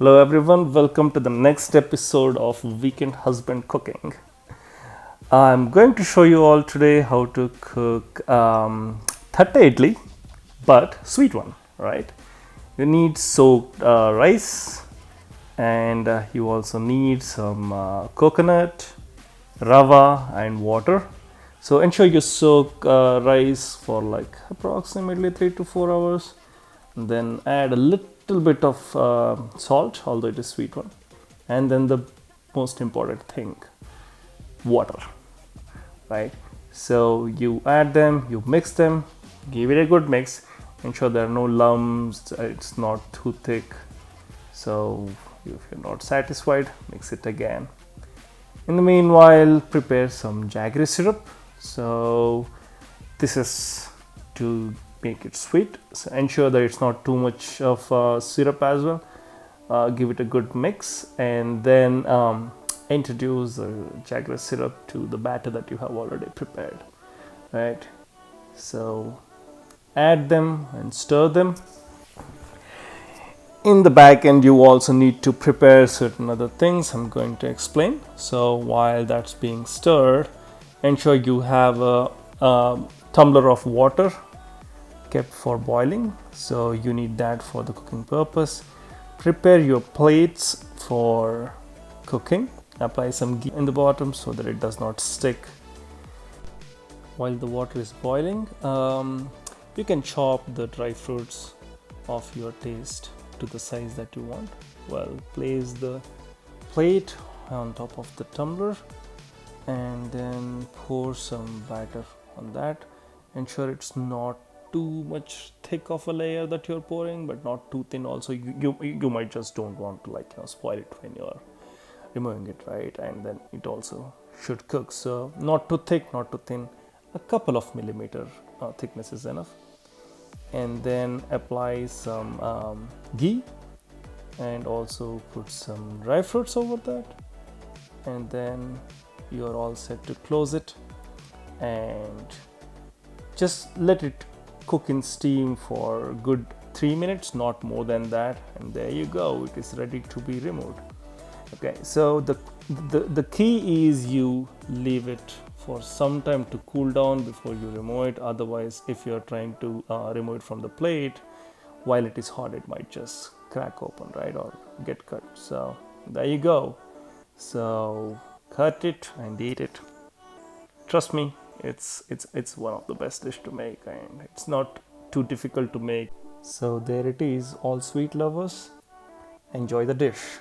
Hello everyone, welcome to the next episode of Weekend Husband Cooking. I'm going to show you all today how to cook tatte idli, but sweet one, right? You need soaked rice, and you also need some coconut, rava and water. So ensure you soak rice for like approximately 3 to 4 hours. Then add a little bit of salt, although it is sweet one. And then the most important thing, water, right? So you add them, you mix them, give it a good mix. Ensure there are no lumps, it's not too thick. So if you're not satisfied, mix it again. In the meanwhile, prepare some jaggery syrup. So this is to make it sweet. So ensure that it's not too much of syrup as well. Give it a good mix, and then introduce the jaggery syrup to the batter that you have already prepared. Right. So add them and stir them. In the back end, you also need to prepare certain other things I'm going to explain. So while that's being stirred, ensure you have a tumbler of water kept for boiling. So you need that for the cooking purpose. Prepare your plates for cooking. Apply some ghee in the bottom so that it does not stick. While the water is boiling, you can chop the dry fruits of your taste to the size that you want. Well, place the plate on top of the tumbler and then pour some batter on that. Ensure it's not too much thick of a layer that you're pouring, but not too thin also. You might just don't want to spoil it when you're removing it, right? And then it also should cook. So not too thick, not too thin. A couple of millimeter thickness is enough. And then apply some ghee and also put some dry fruits over that, and then you're all set to close it and just let it cook in steam for good 3 minutes, not more than that, and there you go, it is ready to be removed. Okay, so the key is you leave it for some time to cool down before you remove it. Otherwise, if you're trying to remove it from the plate while it is hot, it might just crack open, right, or get cut. So there you go. So cut it and eat it. Trust me, it's one of the best dish to make, and it's not too difficult to make. So there it is, all sweet lovers, enjoy the dish.